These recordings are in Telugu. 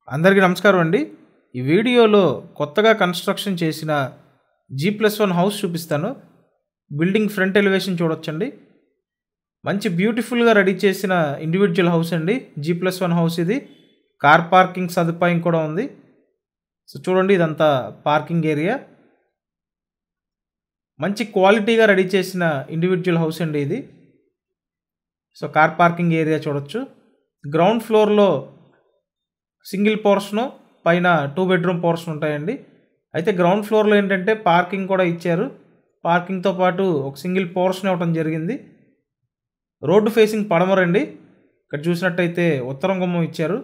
అందరికీ నమస్కారం అండి. ఈ వీడియోలో కొత్తగా కన్స్ట్రక్షన్ చేసిన G+1 హౌస్ చూపిస్తాను. బిల్డింగ్ ఫ్రంట్ ఎలివేషన్ చూడొచ్చండి. మంచి బ్యూటిఫుల్గా రెడీ చేసిన ఇండివిజువల్ హౌస్ అండి. G+1 హౌస్ ఇది. కార్ పార్కింగ్ సదుపాయం కూడా ఉంది. సో చూడండి, ఇదంతా పార్కింగ్ ఏరియా. మంచి క్వాలిటీగా రెడీ చేసిన ఇండివిజువల్ హౌస్ అండి ఇది. సో కార్ పార్కింగ్ ఏరియా చూడొచ్చు. గ్రౌండ్ ఫ్లోర్లో సింగిల్ పోర్షను, పైన 2 బెడ్రూమ్ పోర్షన్ ఉంటాయండి. అయితే గ్రౌండ్ ఫ్లోర్లో ఏంటంటే పార్కింగ్ కూడా ఇచ్చారు. పార్కింగ్తో పాటు ఒక సింగిల్ పోర్షన్ ఇవ్వడం జరిగింది. రోడ్డు ఫేసింగ్ పడమరండి. ఇక్కడ చూసినట్టయితే ఉత్తరం గుమ్మం ఇచ్చారు.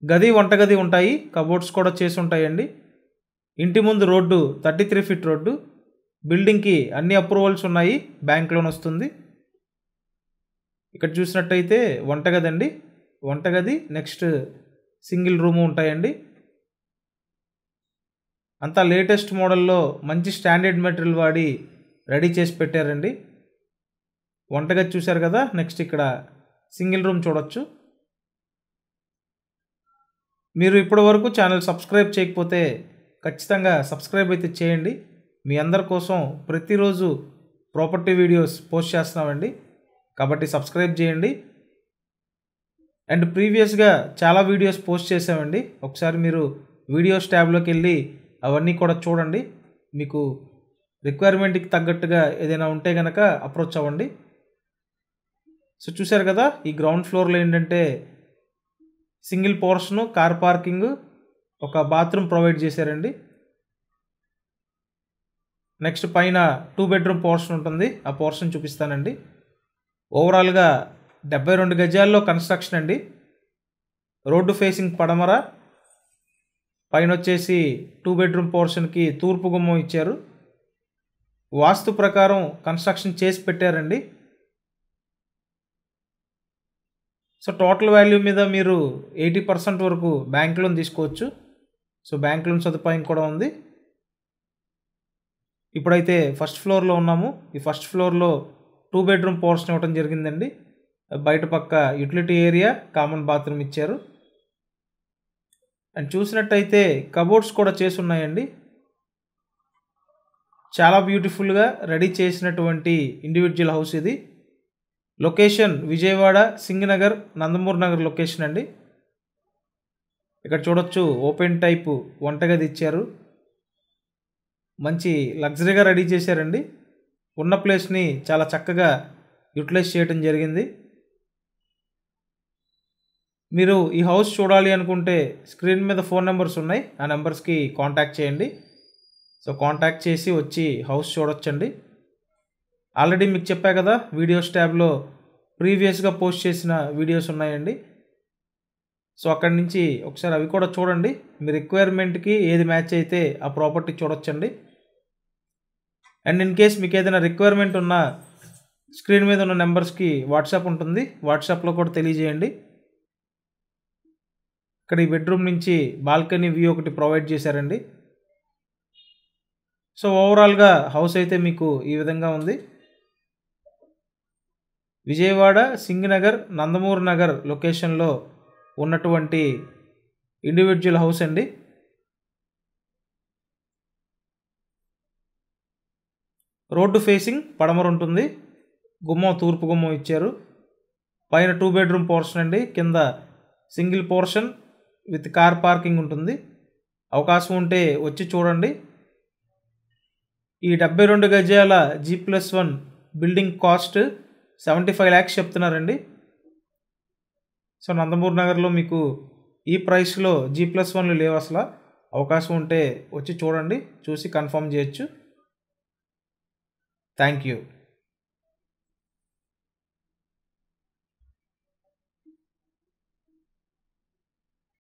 గది, వంటగది ఉంటాయి. కబోర్డ్స్ కూడా చేసి ఉంటాయండి. ఇంటి ముందు రోడ్డు 33 ఫీట్ రోడ్డు. బిల్డింగ్కి అన్ని అప్రూవల్స్ ఉన్నాయి. బ్యాంక్ లోన్ వస్తుంది. ఇక్కడ చూసినట్టయితే వంటగది అండి. వంటగది నెక్స్ట్ సింగిల్ రూము ఉంటాయండి. అంతా లేటెస్ట్ మోడల్లో మంచి స్టాండర్డ్ మెటీరియల్ వాడి రెడీ చేసి పెట్టారండి. వంటగది చూశారు కదా. నెక్స్ట్ ఇక్కడ సింగిల్ రూమ్ చూడొచ్చు. మీరు ఇప్పటి వరకు ఛానల్ సబ్స్క్రైబ్ చేయకపోతే ఖచ్చితంగా సబ్స్క్రైబ్ అయితే చేయండి. మీ అందరి కోసం ప్రతిరోజు ప్రాపర్టీ వీడియోస్ పోస్ట్ చేస్తున్నామండి. కాబట్టి సబ్స్క్రైబ్ చేయండి. అండ్ ప్రీవియస్గా చాలా వీడియోస్ పోస్ట్ చేసామండి. ఒకసారి మీరు వీడియోస్ ట్యాబ్లోకి వెళ్ళి అవన్నీ కూడా చూడండి. మీకు రిక్వైర్మెంట్కి తగ్గట్టుగా ఏదైనా ఉంటే కనుక అప్రోచ్ అవ్వండి. సో చూశారు కదా, ఈ గ్రౌండ్ ఫ్లోర్లో ఏంటంటే సింగిల్ పోర్షను, కార్ పార్కింగ్, ఒక బాత్రూమ్ ప్రొవైడ్ చేశారండి. నెక్స్ట్ పైన 2 బెడ్రూమ్ పోర్షన్ ఉంటుంది. ఆ పోర్షన్ చూపిస్తానండి. ఓవరాల్గా 72 గజాల్లో కన్స్ట్రక్షన్ అండి. రోడ్డు ఫేసింగ్ పడమర, పైన వచ్చేసి 2 బెడ్రూమ్ పోర్షన్కి తూర్పు గుమ్మం ఇచ్చారు. వాస్తు ప్రకారం కన్స్ట్రక్షన్ చేసి పెట్టారండి. సో టోటల్ వాల్యూ మీద మీరు 80% వరకు బ్యాంక్ లోన్ తీసుకోవచ్చు. సో బ్యాంక్ లోన్ సదుపాయం కూడా ఉంది. ఇప్పుడైతే ఫస్ట్ ఫ్లోర్లో ఉన్నాము. ఈ ఫస్ట్ ఫ్లోర్లో 2 బెడ్రూమ్ పోర్షన్ ఇవ్వడం జరిగిందండి. బయట పక్క యూటిలిటీ ఏరియా, కామన్ బాత్రూమ్ ఇచ్చారు. అండ్ చూసినట్టయితే కబోర్డ్స్ కూడా చేసి ఉన్నాయండి. చాలా బ్యూటిఫుల్గా రెడీ చేసినటువంటి ఇండివిజువల్ హౌస్ ఇది. లొకేషన్ విజయవాడ, సింగనగర్, నందమూరి నగర్ లొకేషన్ అండి. ఇక్కడ చూడొచ్చు, ఓపెన్ టైపు వంటగది ఇచ్చారు. మంచి లగ్జరీగా రెడీ చేశారండి. ఉన్న ప్లేస్ని చాలా చక్కగా యూటిలైజ్ చేయడం జరిగింది. మీరు ఈ హౌస్ చూడాలి అనుకుంటే స్క్రీన్ మీద ఫోన్ నెంబర్స్ ఉన్నాయి. ఆ నెంబర్స్కి కాంటాక్ట్ చేయండి. సో కాంటాక్ట్ చేసి వచ్చి హౌస్ చూడొచ్చండి. ఆల్రెడీ మీకు చెప్పా కదా, వీడియోస్ ట్యాబ్లో ప్రీవియస్గా పోస్ట్ చేసిన వీడియోస్ ఉన్నాయండి. సో అక్కడి నుంచి ఒకసారి అవి కూడా చూడండి. మీ రిక్వైర్మెంట్కి ఏది మ్యాచ్ అయితే ఆ ప్రాపర్టీ చూడొచ్చండి. అండ్ ఇన్ కేస్ మీకు ఏదైనా రిక్వైర్మెంట్ ఉన్నా స్క్రీన్ మీద ఉన్న నెంబర్స్కి వాట్సాప్ ఉంటుంది. వాట్సాప్లో కూడా తెలియజేయండి. ఇక్కడ ఈ బెడ్రూమ్ నుంచి బాల్కనీ వ్యూ ఒకటి ప్రొవైడ్ చేశారండి. సో ఓవరాల్గా హౌస్ అయితే మీకు ఈ విధంగా ఉంది. విజయవాడ, సింగనగర్, నందమూరి నగర్ లొకేషన్లో ఉన్నటువంటి ఇండివిజువల్ హౌస్ అండి. రోడ్డు ఫేసింగ్ పడమర ఉంటుంది. గుమ్మం తూర్పు గుమ్మం ఇచ్చారు. పైన 2 బెడ్రూమ్ పోర్షన్ అండి. కింద single portion with car parking ఉంటుంది. అవకాశం ఉంటే వచ్చి చూడండి. ఈ 72 గజాల G+1 బిల్డింగ్ కాస్ట్ 75 lakhs చెప్తున్నారండి. సో నందమూరి నగర్లో మీకు ఈ ప్రైస్లో G+1లు లేవు అసలు. అవకాశం ఉంటే వచ్చి చూడండి, చూసి కన్ఫర్మ్ చేయొచ్చు. Thank you.